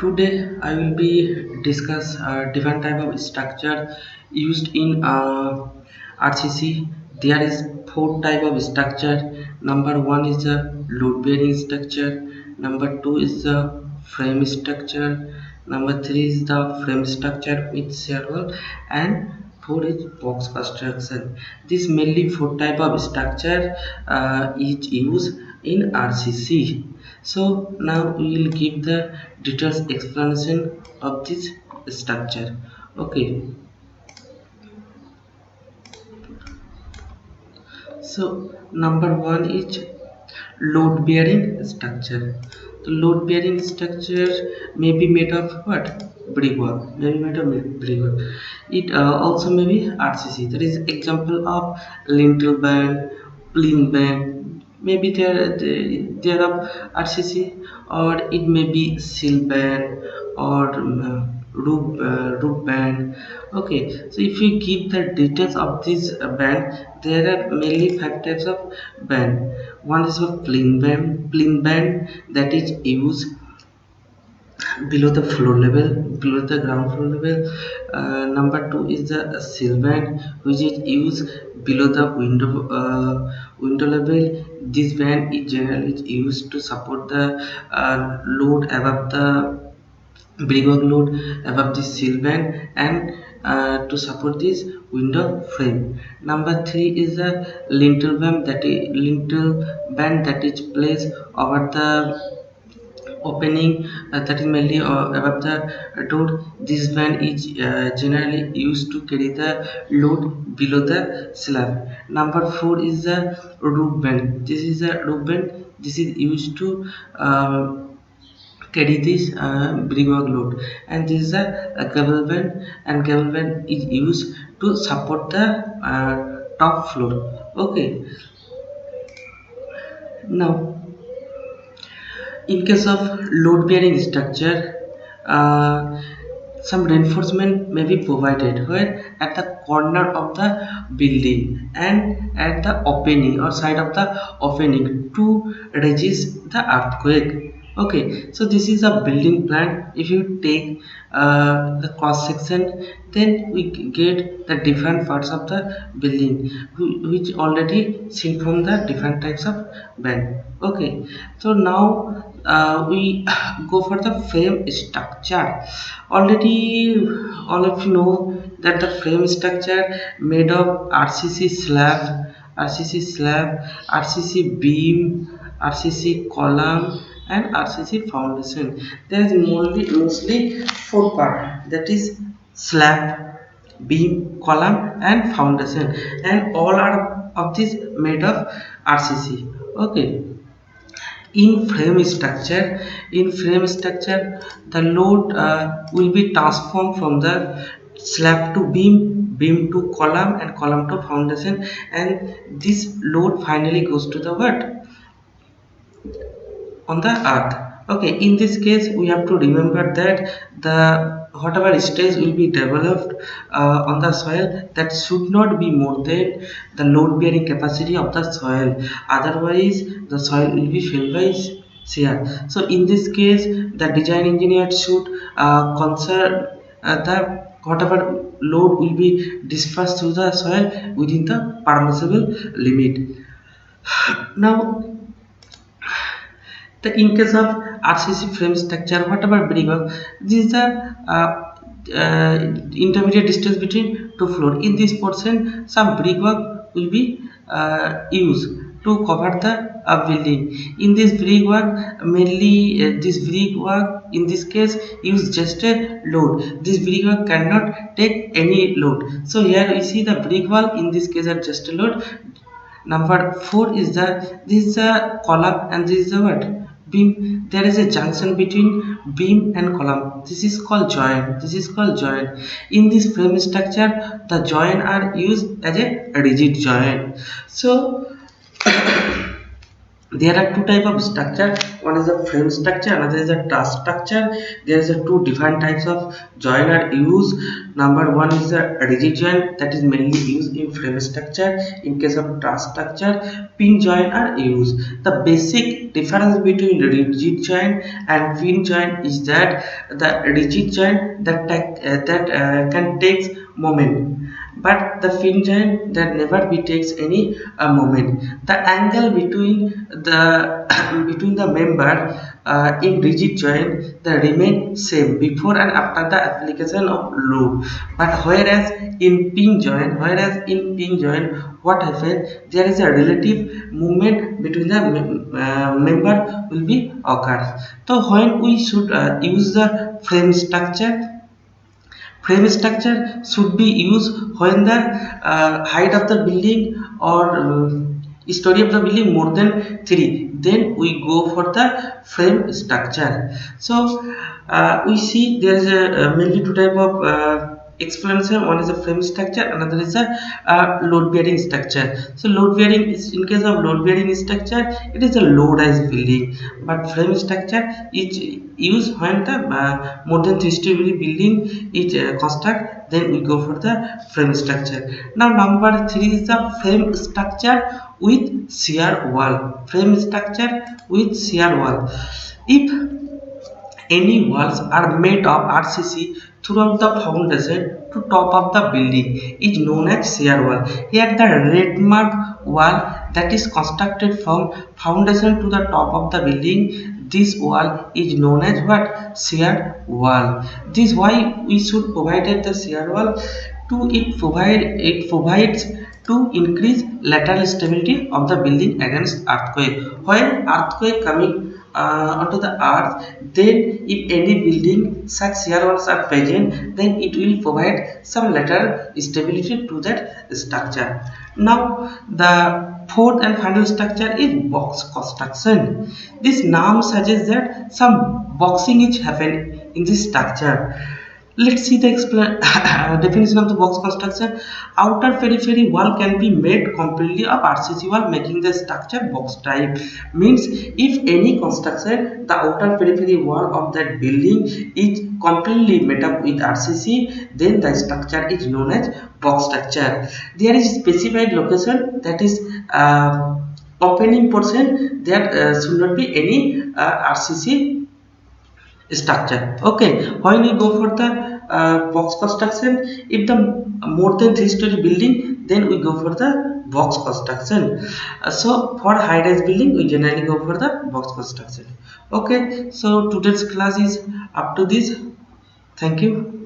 Today I will be discuss different type of structure used in RCC. There is four type of structure. Number one is the load bearing structure. Number two is the frame structure. Number three is the frame structure with serval, and four is box construction. This mainly four type of structure is used in RCC. So now we will give the details explanation of this structure. Okay, so number one is load bearing structure. The load bearing structure may be made of what? Brickwork. May be made of brickwork. It also may be RCC. That is example of lintel band, plinth band. Maybe they are of RCC, or it may be sill band, or roof band. Okay, so if you give the details of this band, there are mainly five types of band. One is a plinth band that is used below the floor level, below the ground floor level. Number two is the sill band, which is used below the window level. This band is generally used to support the load above the brickwork load above the sill band, and to support this window frame. Number three is the lintel band that is placed over the opening, that is mainly above the door. This band is generally used to carry the load below the slab. Number four is the roof band. This is a roof band. This is used to carry this brickwork load, and this is a cable band, and cable band is used to support the top floor. Okay, now in case of load bearing structure, uh, some reinforcement may be provided where at the corner of the building and at the opening or side of the opening to resist the earthquake. Okay, so this is a building plan. If you take the cross section, then we get the different parts of the building, which already seen from the different types of band. Okay, so now we go for the frame structure. Already all of you know that the frame structure made of RCC slab, RCC beam, RCC column, and RCC foundation. There is mostly four part, that is slab, beam, column, and foundation, and all are of this made of RCC. Okay, in frame structure the load will be transformed from the slab to beam to column, and column to foundation, and this load finally goes to the what? On the earth. Okay, in this case we have to remember that the whatever stage will be developed on the soil, that should not be more than the load bearing capacity of the soil, otherwise the soil will be filled by shear. So in this case the design engineer should consider the whatever load will be dispersed through the soil within the permissible limit. Now, the in case of RCC frame structure, whatever brickwork, this is the uh, intermediate distance between two floor. In this portion, some brickwork will be used to cover the building. In this brickwork, mainly this brickwork in this case use just a load. This brickwork cannot take any load. So here we see the brick wall. In this case, are just a load. Number four is the this is a column, and this is the what? Beam. There is a junction between beam and column. This is called joint. This is called joint. In this frame structure, the joint are used as a rigid joint. So there are two type of structure. One is a frame structure, another is a truss structure. There is a two different types of joint are used. Number one is a rigid joint, that is mainly used in frame structure. In case of truss structure, pin joint are used. The basic difference between rigid joint and pin joint is that the rigid joint can take moment, but the fin joint that never be takes any moment. The angle between the between the member in rigid joint the remain same before and after the application of load. But whereas in pin joint, what happens, there is a relative movement between the member will be occurs. So when we should use the frame structure, frame structure should be used when the height of the building or story of the building more than 3. Then we go for the frame structure. So we see there is a mainly two type of explanation. One is a frame structure, another is a load bearing structure. So load bearing is, in case of load bearing structure, it is a low rise building, but frame structure is used when the more than 3-story building is construct, then we go for the frame structure. Now number 3 is the frame structure with shear wall. Frame structure with shear wall. If any walls are made of RCC throughout the foundation to top of the building is known as shear wall. Here the red mark wall that is constructed from foundation to the top of the building, this wall is known as what? Shear wall. This is why we should provide the shear wall. To it provides to increase lateral stability of the building against earthquake. When earthquake coming onto the earth, then if any building such shear walls are present, then it will provide some lateral stability to that structure. Now the fourth and final structure is box construction. This name suggests that some boxing is happening in this structure. Let's see the definition of the box construction. Outer periphery wall can be made completely of RCC wall, making the structure box type. Means if any construction, the outer periphery wall of that building is completely made up with RCC, then the structure is known as box structure. There is specified location, that is opening portion, that should not be any RCC structure. Okay, when you go for the box construction, if the more than 3-story building, then we go for the box construction. So for high rise building we generally go for the box construction. Okay, so today's class is up to this. Thank you.